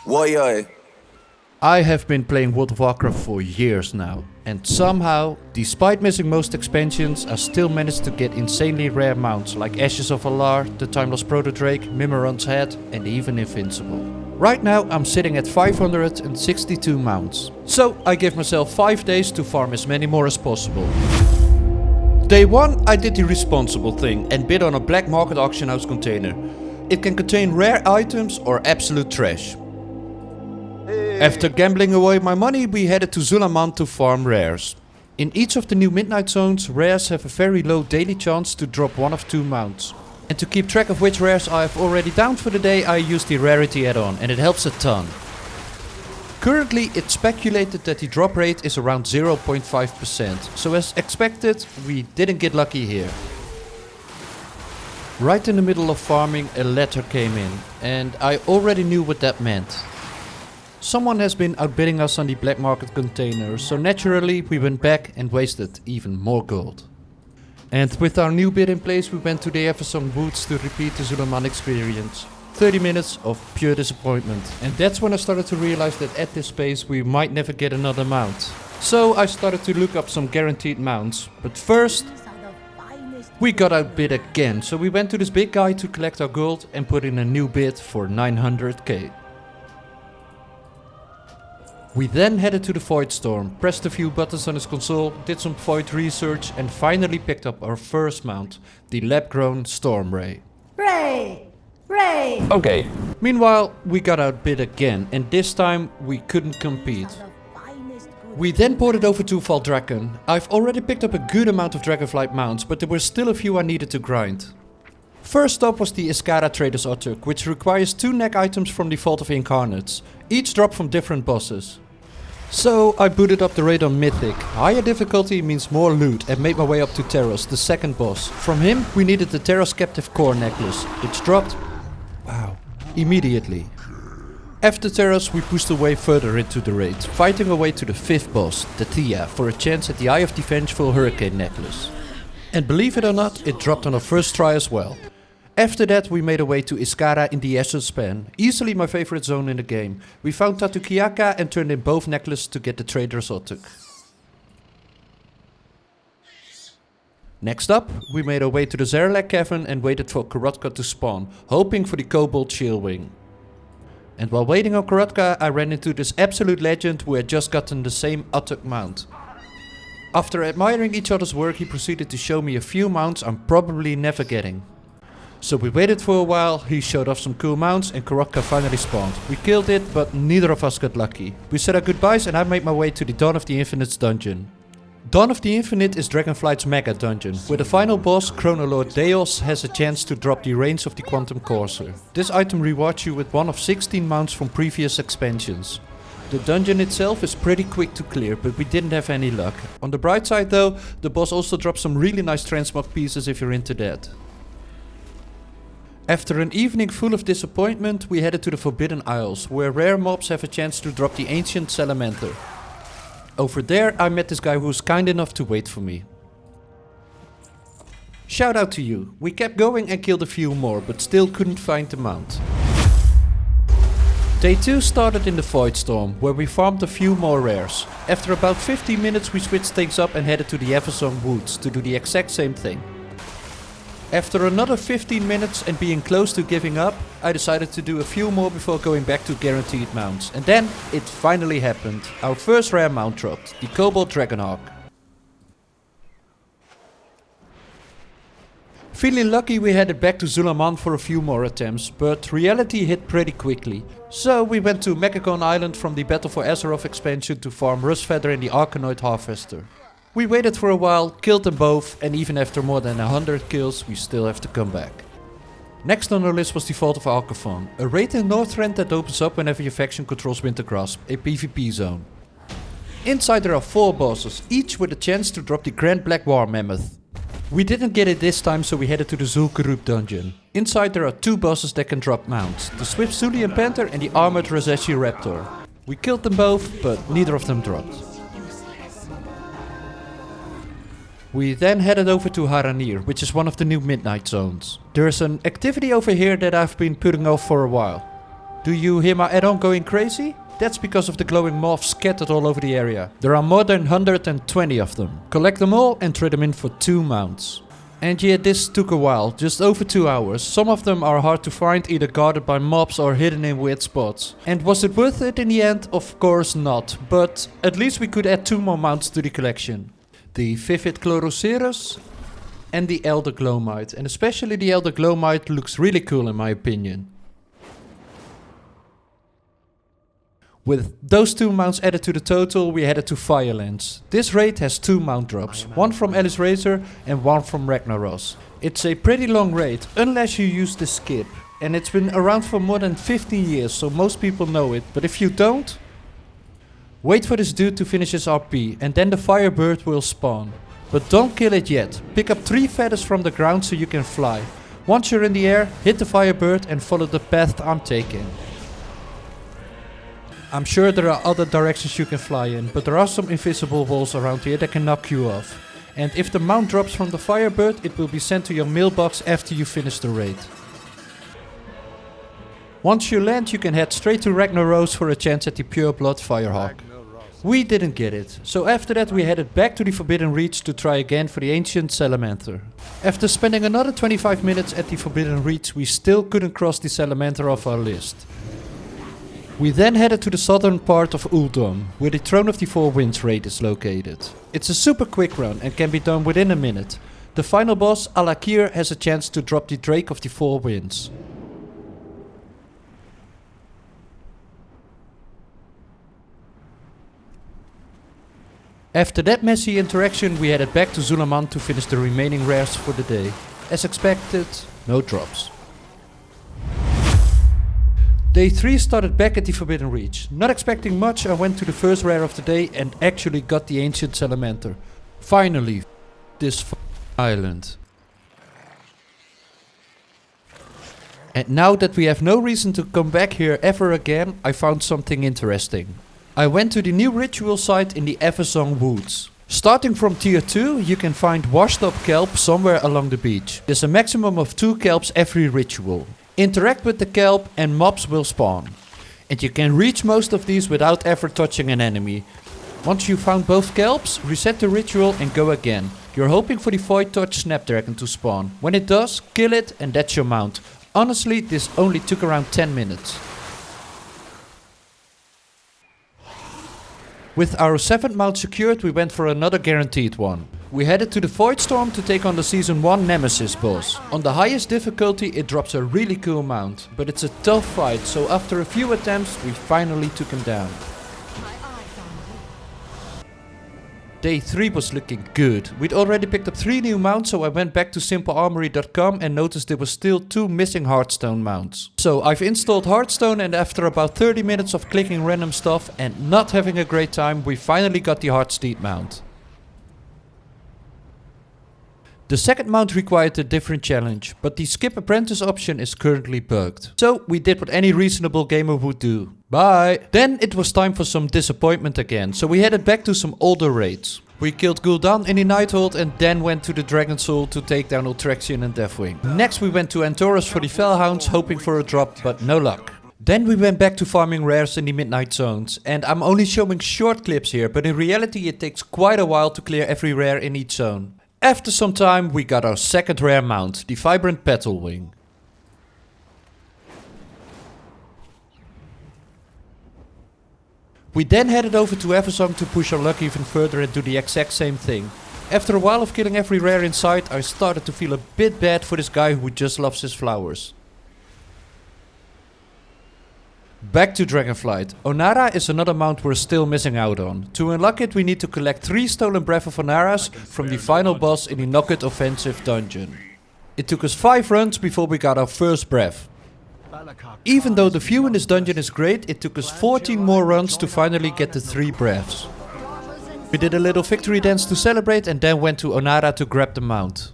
Why? I have been playing World of Warcraft for years now, and somehow, despite missing most expansions, I still managed to get insanely rare mounts like Ashes of Alar, the Timeless Proto-Drake, Mimiron's Head, and even Invincible. Right now I'm sitting at 562 mounts, so I give myself 5 days to farm as many more as possible. Day 1 I did the responsible thing and bid on a black market auction house container. It can contain rare items or absolute trash. After gambling away my money, we headed to Zulaman to farm rares. In each of the new midnight zones, rares have a very low daily chance to drop one of two mounts. And to keep track of which rares I have already downed for the day, I use the rarity add-on, and it helps a ton. Currently it's speculated that the drop rate is around 0.5%, so as expected, we didn't get lucky here. Right in the middle of farming, a letter came in, and I already knew what that meant. Someone has been outbidding us on the black market container, so naturally we went back and wasted even more gold. And with our new bid in place, we went to the Eversong Woods to repeat the Zulaman experience. 30 minutes of pure disappointment. And that's when I started to realize that at this pace we might never get another mount. So I started to look up some guaranteed mounts. But first, we got outbid again, so we went to this big guy to collect our gold and put in a new bid for 900k. We then headed to the Void Storm, pressed a few buttons on his console, did some Void research and finally picked up our first mount, the lab-grown Storm Ray. Ray! Ray! Okay. Meanwhile, we got outbid again and this time we couldn't compete. We then ported over to Valdrakken. I've already picked up a good amount of dragonflight mounts, but there were still a few I needed to grind. First up was the Iskara Trader's Otuk, which requires 2 neck items from the Vault of Incarnates, each drop from different bosses. So I booted up the raid on Mythic. Higher difficulty means more loot and made my way up to Terros, the second boss. From him we needed the Terros Captive Core necklace, which dropped, wow, immediately. After Terros we pushed away further into the raid, fighting our way to the 5th boss, the Tia, for a chance at the Eye of the Vengeful Hurricane necklace. And believe it or not, it dropped on our first try as well. After that we made our way to Iskara in the Ashen Span, easily my favorite zone in the game. We found Tatukiaka and turned in both necklaces to get the Trader's Otuk. Next up, we made our way to the Zarelak Cavern and waited for Korotka to spawn, hoping for the Kobold Shieldwing. And while waiting on Korotka, I ran into this absolute legend who had just gotten the same Otuk mount. After admiring each other's work, he proceeded to show me a few mounts I'm probably never getting. So we waited for a while, he showed off some cool mounts and Korotka finally spawned. We killed it, but neither of us got lucky. We said our goodbyes and I made my way to the Dawn of the Infinite's dungeon. Dawn of the Infinite is Dragonflight's mega dungeon, where the final boss, Chronoloord Deos, has a chance to drop the Reins of the Quantum Courser. This item rewards you with one of 16 mounts from previous expansions. The dungeon itself is pretty quick to clear, but we didn't have any luck. On the bright side though, the boss also drops some really nice transmog pieces if you're into that. After an evening full of disappointment, we headed to the Forbidden Isles, where rare mobs have a chance to drop the Ancient Salamander. Over there I met this guy who was kind enough to wait for me. Shout out to you. We kept going and killed a few more, but still couldn't find the mount. Day 2 started in the Void Storm, where we farmed a few more rares. After about 15 minutes we switched things up and headed to the Eversong Woods to do the exact same thing. After another 15 minutes and being close to giving up, I decided to do a few more before going back to guaranteed mounts. And then it finally happened. Our first rare mount dropped, the Kobold Dragonhawk. Feeling lucky we headed back to Zulaman for a few more attempts, but reality hit pretty quickly. So we went to Mechagon Island from the Battle for Azeroth expansion to farm Rustfeather and the Arkanoid Harvester. We waited for a while, killed them both, and even after more than 100 kills we still have to come back. Next on our list was the Vault of Alcaphon, a raid in Northrend that opens up whenever your faction controls Wintergrasp, a PvP zone. Inside there are 4 bosses, each with a chance to drop the Grand Black War Mammoth. We didn't get it this time, so we headed to the Zul'Gurub dungeon. Inside there are 2 bosses that can drop mounts, the Swift Zulian Panther and the Armored Razeshi Raptor. We killed them both, but neither of them dropped. We then headed over to Haranir, which is one of the new midnight zones. There's an activity over here that I've been putting off for a while. Do you hear my add-on going crazy? That's because of the glowing moths scattered all over the area. There are more than 120 of them. Collect them all and trade them in for 2 mounts. And yeah, this took a while, just over 2 hours. Some of them are hard to find, either guarded by mobs or hidden in weird spots. And was it worth it in the end? Of course not. But at least we could add 2 more mounts to the collection. The Vivid Chlorocerus and the Elder Glowmite. And especially the Elder Glowmite looks really cool in my opinion. With those 2 mounts added to the total, we headed to Firelands. This raid has 2 mount drops, one from Alice Razor and one from Ragnaros. It's a pretty long raid, unless you use the skip. And it's been around for more than 15 years, so most people know it. But if you don't, wait for this dude to finish his RP and then the Firebird will spawn. But don't kill it yet. Pick up 3 feathers from the ground so you can fly. Once you're in the air, hit the Firebird and follow the path I'm taking. I'm sure there are other directions you can fly in, but there are some invisible walls around here that can knock you off. And if the mount drops from the Firebird, it will be sent to your mailbox after you finish the raid. Once you land, you can head straight to Ragnaros for a chance at the Pure Blood Firehawk. We didn't get it, so after that we headed back to the Forbidden Reach to try again for the Ancient Salamander. After spending another 25 minutes at the Forbidden Reach, we still couldn't cross the Salamander off our list. We then headed to the southern part of Uldum, where the Throne of the Four Winds raid is located. It's a super quick run and can be done within a minute. The final boss, Alakir, has a chance to drop the Drake of the Four Winds. After that messy interaction, we headed back to Zulaman to finish the remaining rares for the day. As expected, no drops. Day 3 started back at the Forbidden Reach. Not expecting much, I went to the first rare of the day and actually got the Ancient Salamander. Finally, this island. And now that we have no reason to come back here ever again, I found something interesting. I went to the new ritual site in the Eversong Woods. Starting from tier 2, you can find washed up kelp somewhere along the beach. There's a maximum of 2 kelps every ritual. Interact with the kelp and mobs will spawn. And you can reach most of these without ever touching an enemy. Once you've found both kelps, reset the ritual and go again. You're hoping for the Void Touch Snapdragon to spawn. When it does, kill it and that's your mount. Honestly, this only took around 10 minutes. With our 7th mount secured, we went for another guaranteed one. We headed to the Void Storm to take on the Season 1 Nemesis boss. On the highest difficulty it drops a really cool mount, but it's a tough fight, so after a few attempts we finally took him down. Day 3 was looking good. We'd already picked up 3 new mounts, so I went back to simplearmory.com and noticed there were still 2 missing Hearthstone mounts. So I've installed Hearthstone, and after about 30 minutes of clicking random stuff and not having a great time, we finally got the Heartsteed mount. The second mount required a different challenge, but the skip apprentice option is currently bugged. So we did what any reasonable gamer would do. Bye! Then it was time for some disappointment again, so we headed back to some older raids. We killed Gul'dan in the Nighthold and then went to the Dragon Soul to take down Ultraxion and Deathwing. Next we went to Antorus for the Fellhounds, hoping for a drop, but no luck. Then we went back to farming rares in the Midnight Zones, and I'm only showing short clips here, but in reality it takes quite a while to clear every rare in each zone. After some time we got our second rare mount, the Vibrant Petalwing. We then headed over to Eversong to push our luck even further and do the exact same thing. After a while of killing every rare in sight, I started to feel a bit bad for this guy who just loves his flowers. Back to Dragonflight. Onara is another mount we're still missing out on. To unlock it we need to collect 3 stolen Breath of Onaras from the final boss in the Nugget Offensive dungeon. It took us 5 runs before we got our first breath. Even though the view in this dungeon is great, it took us 14 more runs to finally get the 3 breaths. We did a little victory dance to celebrate and then went to Onara to grab the mount.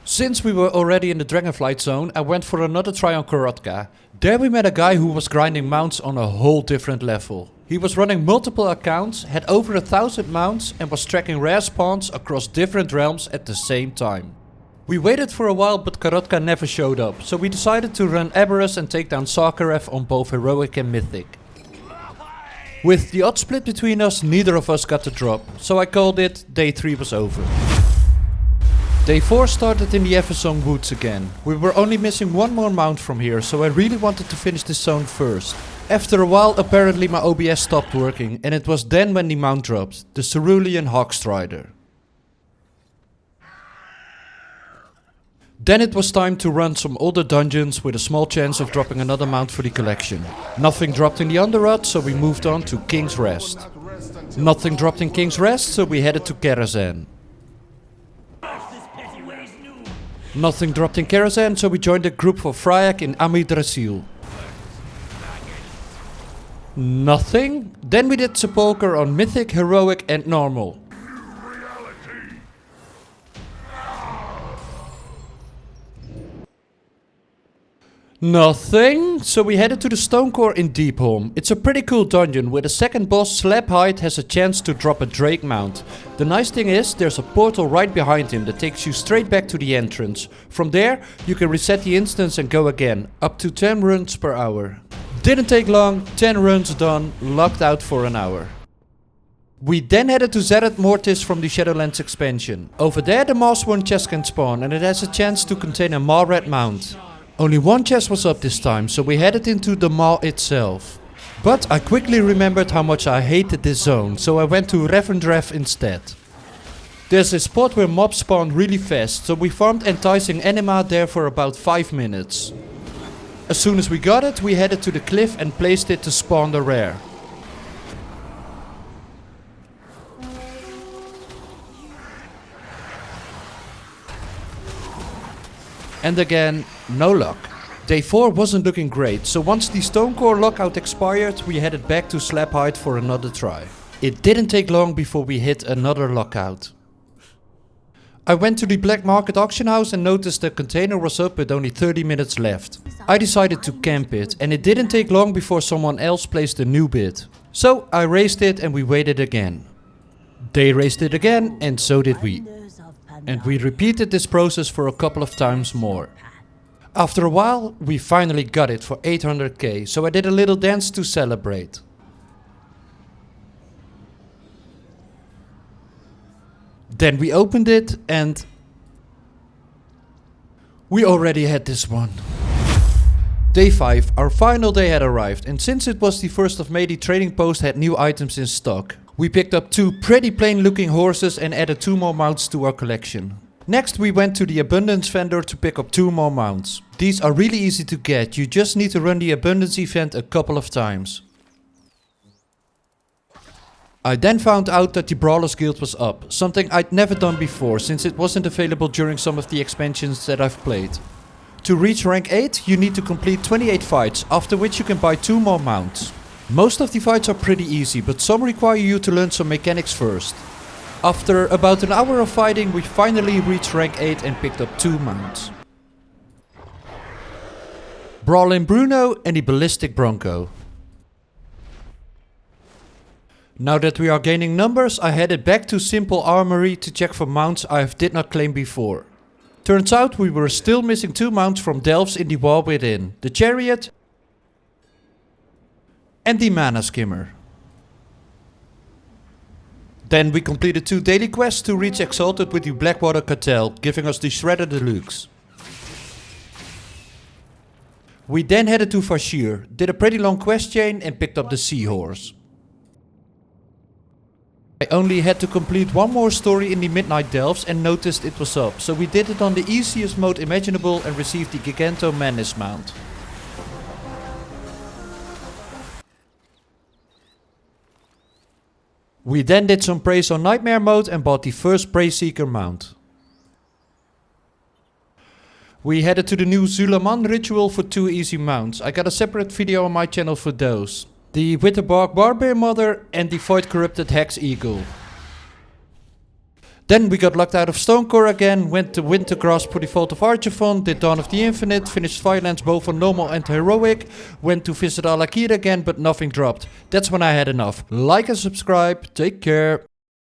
Since we were already in the Dragonflight zone, I went for another try on Korotka. There we met a guy who was grinding mounts on a whole different level. He was running multiple accounts, had over 1,000 mounts and was tracking rare spawns across different realms at the same time. We waited for a while, but Karotka never showed up, so we decided to run Aberrus and take down Sakharov on both Heroic and Mythic. With the odds split between us, neither of us got the drop, so I called it, day 3 was over. Day 4 started in the Eversong Woods again. We were only missing one more mount from here, so I really wanted to finish this zone first. After a while, apparently my OBS stopped working, and it was then when the mount dropped, the Cerulean Hawkstrider. Then it was time to run some older dungeons with a small chance of dropping another mount for the collection. Nothing dropped in the Underrot, so we moved on to King's Rest. Nothing dropped in King's Rest, so we headed to Karazhan. Nothing dropped in Karazhan, so we joined a group for Fryak in Amidrasil. Nothing? Then we did Sepulchre on Mythic, Heroic and Normal. Nothing? So we headed to the Stonecore in Deepholm. It's a pretty cool dungeon where the second boss, Slabhide, has a chance to drop a Drake mount. The nice thing is, there's a portal right behind him that takes you straight back to the entrance. From there, you can reset the instance and go again, up to 10 runs per hour. Didn't take long, 10 runs done, locked out for an hour. We then headed to Zereth Mortis from the Shadowlands expansion. Over there the Maw Sworn chest can spawn and it has a chance to contain a Maw Red mount. Only one chest was up this time, so we headed into the Maw itself. But I quickly remembered how much I hated this zone, so I went to Revendreth instead. There's a spot where mobs spawn really fast, so we farmed enticing anima there for about 5 minutes. As soon as we got it, we headed to the cliff and placed it to spawn the rare. And again, no luck. Day 4 wasn't looking great, so once the Stonecore lockout expired, we headed back to Slabhide for another try. It didn't take long before we hit another lockout. I went to the black market auction house and noticed the container was up with only 30 minutes left. I decided to camp it, and it didn't take long before someone else placed a new bid. So I raised it and we waited again. They raised it again and so did we. And we repeated this process for a couple of times more. After a while, we finally got it for 800k, so I did a little dance to celebrate. Then we opened it and we already had this one. Day 5, our final day had arrived, and since it was the 1st of May, the trading post had new items in stock. We picked up 2 pretty plain looking horses and added 2 more mounts to our collection. Next we went to the Abundance vendor to pick up 2 more mounts. These are really easy to get, you just need to run the Abundance event a couple of times. I then found out that the Brawlers Guild was up, something I'd never done before since it wasn't available during some of the expansions that I've played. To reach rank 8 you need to complete 28 fights, after which you can buy 2 more mounts. Most of the fights are pretty easy, but some require you to learn some mechanics first. After about an hour of fighting, we finally reached rank 8 and picked up 2 mounts. Brawlin Bruno and the Ballistic Bronco. Now that we are gaining numbers, I headed back to Simple Armory to check for mounts I did not claim before. Turns out we were still missing 2 mounts from Delves in the Wall Within, the Chariot and the Mana Skimmer. Then we completed 2 daily quests to reach Exalted with the Blackwater Cartel, giving us the Shredder Deluxe. We then headed to Vashir, did a pretty long quest chain and picked up the Seahorse. I only had to complete 1 more story in the Midnight Delves and noticed it was up, so we did it on the easiest mode imaginable and received the Giganto Menace mount. We then did some praise on Nightmare mode and bought the first Prey Seeker mount. We headed to the new Zulaman ritual for 2 easy mounts. I got a separate video on my channel for those. The Witterbark Barbear Mother and the Void Corrupted Hex Eagle. Then we got locked out of Stonecore again, went to Wintergrasp for the Vault of Archivon, did Dawn of the Infinite, finished Violence both on normal and heroic, went to visit Alakir again but nothing dropped. That's when I had enough. Like and subscribe, take care.